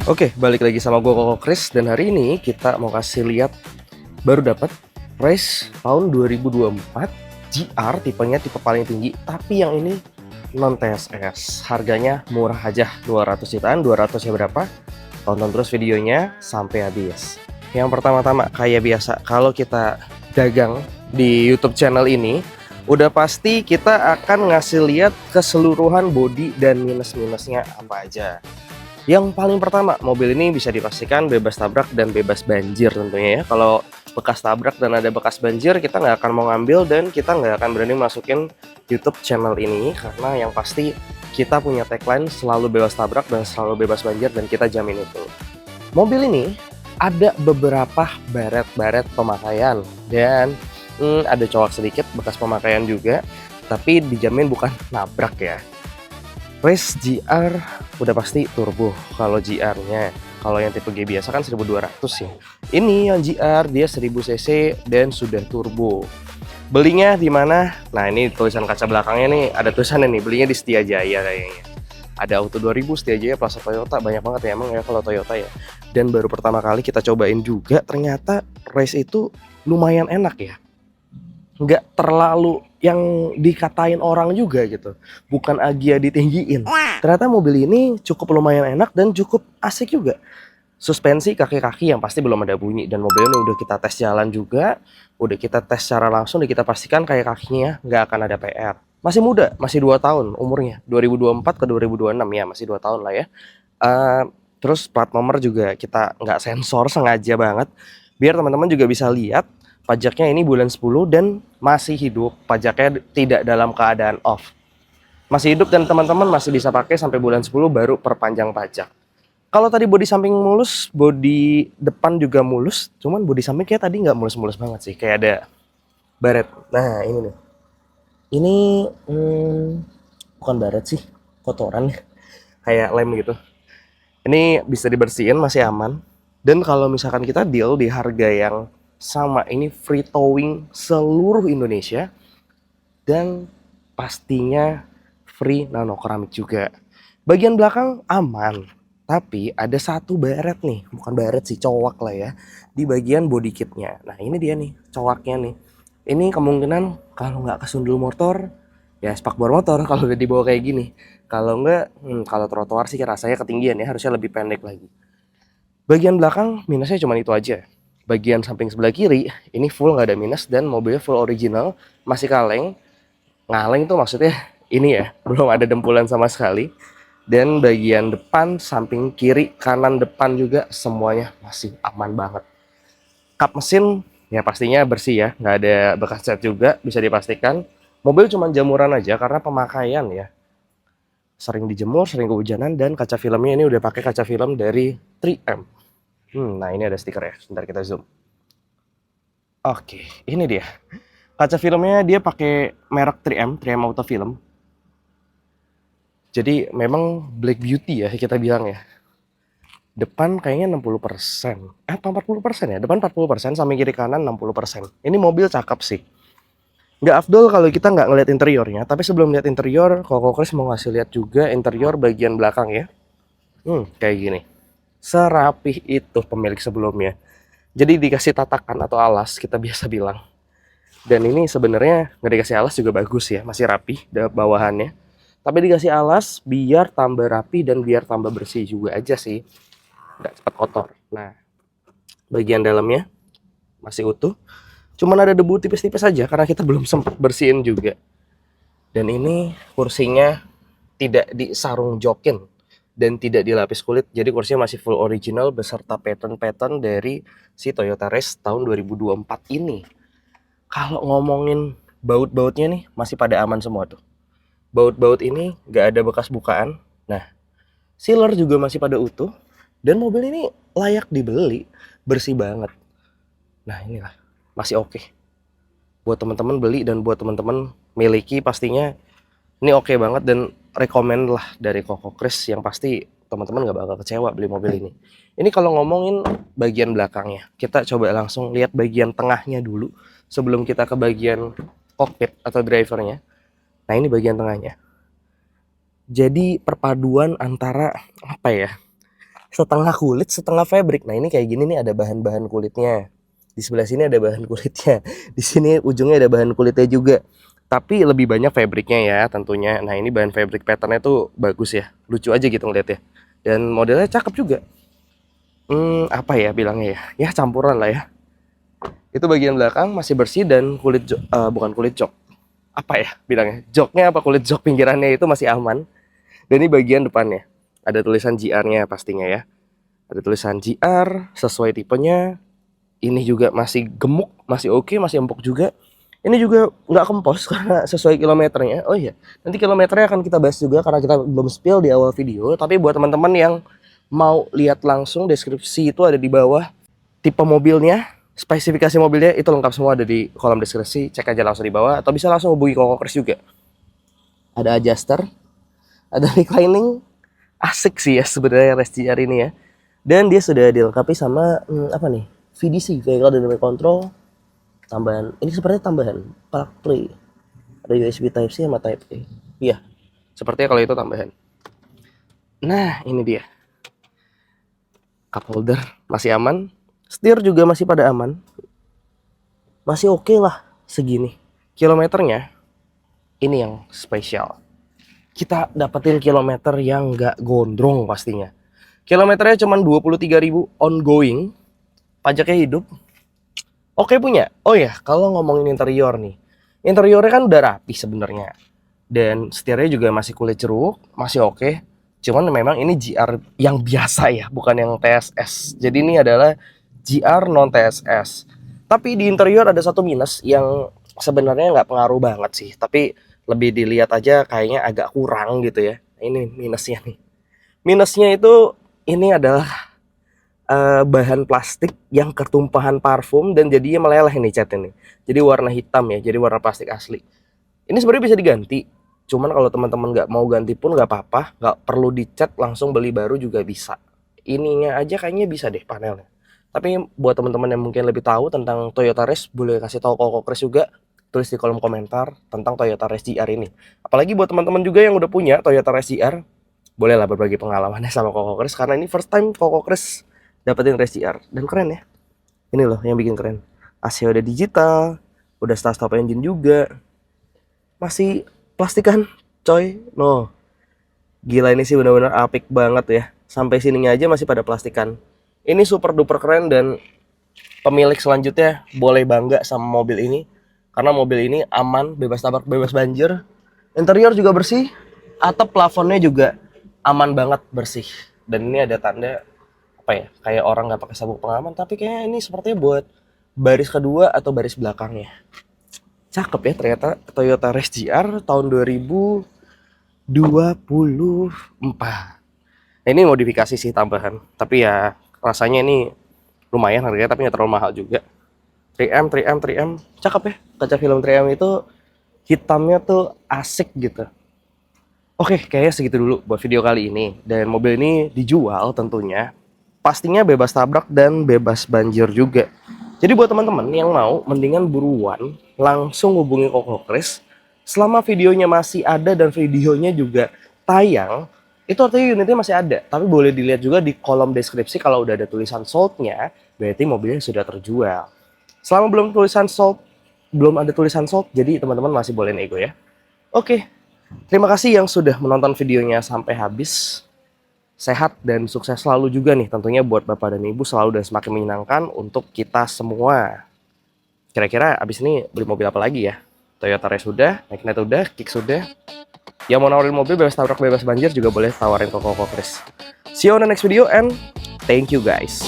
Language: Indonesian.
Oke, balik lagi sama gue Koko Chris dan hari ini kita mau kasih lihat baru dapat race tahun 2024 GR tipenya tipe paling tinggi, tapi yang ini non TSS. Harganya murah aja, 200 jutaan. 200 ya berapa? Tonton terus videonya sampai habis. Yang pertama-tama kayak biasa, kalau kita dagang di YouTube channel ini, udah pasti kita akan ngasih lihat keseluruhan bodi dan minus-minusnya apa aja. Yang paling pertama, mobil ini bisa dipastikan bebas tabrak dan bebas banjir tentunya ya. Kalau bekas tabrak dan ada bekas banjir, kita nggak akan mau ngambil dan kita nggak akan berani masukin YouTube channel ini, karena yang pasti kita punya tagline selalu bebas tabrak dan selalu bebas banjir, dan kita jamin itu. Mobil ini ada beberapa baret-baret pemakaian dan ada colok sedikit bekas pemakaian juga, tapi dijamin bukan nabrak ya. Race GR udah pasti turbo kalau GR-nya. Kalau yang tipe G biasa kan 1200 ya. Ini yang GR dia 1000 cc dan sudah turbo. Belinya di mana? Nah, ini tulisan kaca belakangnya nih, ada tulisannya nih, belinya di Setiajaya kayaknya. Ada Auto 2000, Setiajaya, Plaza Toyota, banyak banget ya emang ya kalau Toyota ya. Dan baru pertama kali kita cobain juga, ternyata race itu lumayan enak ya. Nggak terlalu yang dikatain orang juga gitu, bukan Agia ditinggiin. Ternyata mobil ini cukup lumayan enak dan cukup asik juga. Suspensi kaki-kaki yang pasti belum ada bunyi, dan mobilnya udah kita tes jalan juga, udah kita tes secara langsung, udah kita pastikan kayak kakinya nggak akan ada PR. Masih muda, masih 2 tahun umurnya, 2024 ke 2026 ya, masih 2 tahun lah ya. Eh, Terus plat nomor juga kita nggak sensor, sengaja banget biar teman-teman juga bisa lihat pajaknya ini bulan 10 dan masih hidup, pajaknya tidak dalam keadaan off. Masih hidup dan teman-teman masih bisa pakai sampai bulan 10 baru perpanjang pajak. Kalau tadi bodi samping mulus, bodi depan juga mulus, cuman bodi samping kayak tadi nggak mulus-mulus banget sih, kayak ada baret. Nah, ini nih. Ini bukan baret sih, kotoran kayak lem gitu. Ini bisa dibersihin, masih aman. Dan kalau misalkan kita deal di harga yang sama, ini free towing seluruh Indonesia dan pastinya free nano keramik juga. Bagian belakang aman, tapi ada satu baret nih, bukan baret sih, cowak lah ya, di bagian body kitnya. Nah, ini dia nih, cowaknya nih. Ini kemungkinan kalau nggak kesundul motor, ya spakbor motor kalau udah dibawa kayak gini. Kalau nggak, kalau trotoar sih rasanya ketinggian ya, harusnya lebih pendek lagi. Bagian belakang minusnya cuma itu aja. Bagian samping sebelah kiri ini full nggak ada minus dan mobilnya full original, masih kaleng. Ngaleng tuh maksudnya ini ya, belum ada dempulan sama sekali. Dan bagian depan, samping kiri, kanan, depan juga semuanya masih aman banget. Kap mesin ya pastinya bersih ya, nggak ada bekas cat juga, bisa dipastikan. Mobil cuma jamuran aja karena pemakaian ya. Sering dijemur, sering kehujanan, dan kaca filmnya ini udah pakai kaca film dari 3M. Nah ini ada stiker ya, sebentar kita zoom. Oke, ini dia. Kaca filmnya dia pakai merek 3M, 3M Auto Film. Jadi memang Black Beauty ya kita bilang ya. Depan kayaknya 60%. Apa 40% ya? Depan 40%, samping kiri kanan 60%. Ini mobil cakep sih. Nggak afdol kalau kita nggak ngeliat interiornya, tapi sebelum lihat interior, Koko Chris mau ngasih lihat juga interior bagian belakang ya. Kayak gini. Serapih itu pemilik sebelumnya. Jadi dikasih tatakan atau alas, kita biasa bilang. Dan ini sebenarnya nggak dikasih alas juga bagus ya, masih rapi bawahannya. Tapi dikasih alas biar tambah rapi dan biar tambah bersih juga aja sih, nggak cepat kotor. Nah, bagian dalamnya masih utuh, cuman ada debu tipis-tipis aja karena kita belum sempat bersihin juga. Dan ini kursinya tidak disarung jokin dan tidak dilapis kulit, jadi kursinya masih full original beserta pattern-pattern dari si Toyota Race tahun 2024 ini. Kalau ngomongin baut-bautnya nih masih pada aman semua tuh. Baut-baut ini nggak ada bekas bukaan. Nah, sealer juga masih pada utuh. Dan mobil ini layak dibeli, bersih banget. Nah inilah, masih oke. Buat teman-teman beli dan buat teman-teman miliki pastinya ini oke banget, dan rekomend lah dari Koko Chris, yang pasti teman-teman nggak bakal kecewa beli mobil ini. Ini kalau ngomongin bagian belakangnya, kita coba langsung lihat bagian tengahnya dulu sebelum kita ke bagian cockpit atau drivernya. Nah ini bagian tengahnya. Jadi perpaduan antara apa ya? setengah kulit, setengah fabric. Nah, ini kayak gini nih, ada bahan-bahan kulitnya. Di sebelah sini ada bahan kulitnya. Di sini ujungnya ada bahan kulitnya juga. Tapi lebih banyak fabricnya ya tentunya. Nah, ini bahan fabric patternnya tuh bagus ya. Lucu aja gitu ngeliatnya. Dan modelnya cakep juga. Apa ya bilangnya ya? Ya campuran lah ya. Itu bagian belakang masih bersih dan kulit bukan kulit jok. Apa ya bilangnya? Joknya apa kulit jok pinggirannya itu masih aman. Dan ini bagian depannya. Ada tulisan GR-nya pastinya ya. Ada tulisan GR sesuai tipenya. Ini juga masih gemuk, masih oke, masih empuk juga. Ini juga nggak kempos karena sesuai kilometernya. Oh iya, nanti kilometernya akan kita bahas juga karena kita belum spill di awal video. Tapi buat teman-teman yang mau lihat langsung, deskripsi itu ada di bawah. Tipe mobilnya, spesifikasi mobilnya itu lengkap semua ada di kolom deskripsi. Cek aja langsung di bawah atau bisa langsung hubungi Koko Kris juga. Ada adjuster, ada reclining, asik sih ya sebenarnya Race GR ini ya. Dan dia sudah dilengkapi sama apa nih? VDC, Vehicle Dynamic Control. Tambahan, ini sepertinya tambahan plug play. Ada USB Type C sama Type A. Iya, sepertinya kalau itu tambahan. Nah, ini dia. Cup holder masih aman. Setir juga masih pada aman. Masih oke lah segini. Kilometernya ini yang spesial. Kita dapetin kilometer yang nggak gondrong pastinya. Kilometernya cuma 23.000 ongoing. Pajaknya hidup. Oke punya. Oh ya, kalau ngomongin interior nih. Interiornya kan udah rapi sebenarnya. Dan setirnya juga masih kulit jeruk, masih oke. Cuman memang ini GR yang biasa ya, bukan yang TSS. Jadi ini adalah GR non TSS. Tapi di interior ada satu minus yang sebenarnya nggak pengaruh banget sih. Tapi lebih dilihat aja kayaknya agak kurang gitu ya. Ini minusnya nih. Minusnya itu ini adalah bahan plastik yang ketumpahan parfum dan jadinya meleleh nih cat ini. Jadi warna hitam ya, jadi warna plastik asli. Ini sebenarnya bisa diganti. Cuman kalau teman-teman nggak mau ganti pun nggak apa-apa, nggak perlu dicat, langsung beli baru juga bisa. Ininya aja kayaknya bisa deh panelnya. Tapi buat teman-teman yang mungkin lebih tahu tentang Toyota Race, boleh kasih tahu Koko Kris juga, tulis di kolom komentar tentang Toyota Race GR ini. Apalagi buat teman-teman juga yang udah punya Toyota Race GR, bolehlah berbagi pengalamannya sama Koko Kris karena ini first time Koko Kris dapetin Race GR dan keren ya. Ini loh yang bikin keren. AC udah digital, udah start-stop engine juga. Masih plastikan, coy. No. Gila ini sih benar-benar apik banget ya. Sampai sininya aja masih pada plastikan. Ini super duper keren dan pemilik selanjutnya boleh bangga sama mobil ini karena mobil ini aman, bebas tabrak, bebas banjir. Interior juga bersih, atap plafonnya juga aman banget bersih. Dan ini ada tanda apa ya, kayak orang nggak pakai sabuk pengaman, tapi kayaknya ini sepertinya buat baris kedua atau baris belakangnya. Cakep ya ternyata Toyota Race GR tahun 2024. Nah, ini modifikasi sih tambahan, tapi ya rasanya ini lumayan harganya, tapi nggak terlalu mahal juga. 3M, cakep ya. Kaca film 3M itu hitamnya tuh asik gitu. Oke, kayaknya segitu dulu buat video kali ini. Dan mobil ini dijual tentunya. Pastinya bebas tabrak dan bebas banjir juga. Jadi buat teman-teman yang mau, mendingan buruan langsung hubungi Koko Kris. Selama videonya masih ada dan videonya juga tayang, itu artinya unitnya masih ada. Tapi boleh dilihat juga di kolom deskripsi kalau udah ada tulisan sold-nya, berarti mobilnya sudah terjual. Selama belum ada tulisan sold, jadi teman-teman masih boleh nego ya. Oke, terima kasih yang sudah menonton videonya sampai habis. Sehat dan sukses selalu juga nih tentunya buat Bapak dan Ibu, selalu dan semakin menyenangkan untuk kita semua. Kira-kira abis ini beli mobil apa lagi ya? Toyota Race sudah, Magnet udah, Kicks sudah. Yang mau nawarin mobil bebas tabrak, bebas banjir juga boleh tawarin ke Koko Kris. See you on the next video and thank you guys.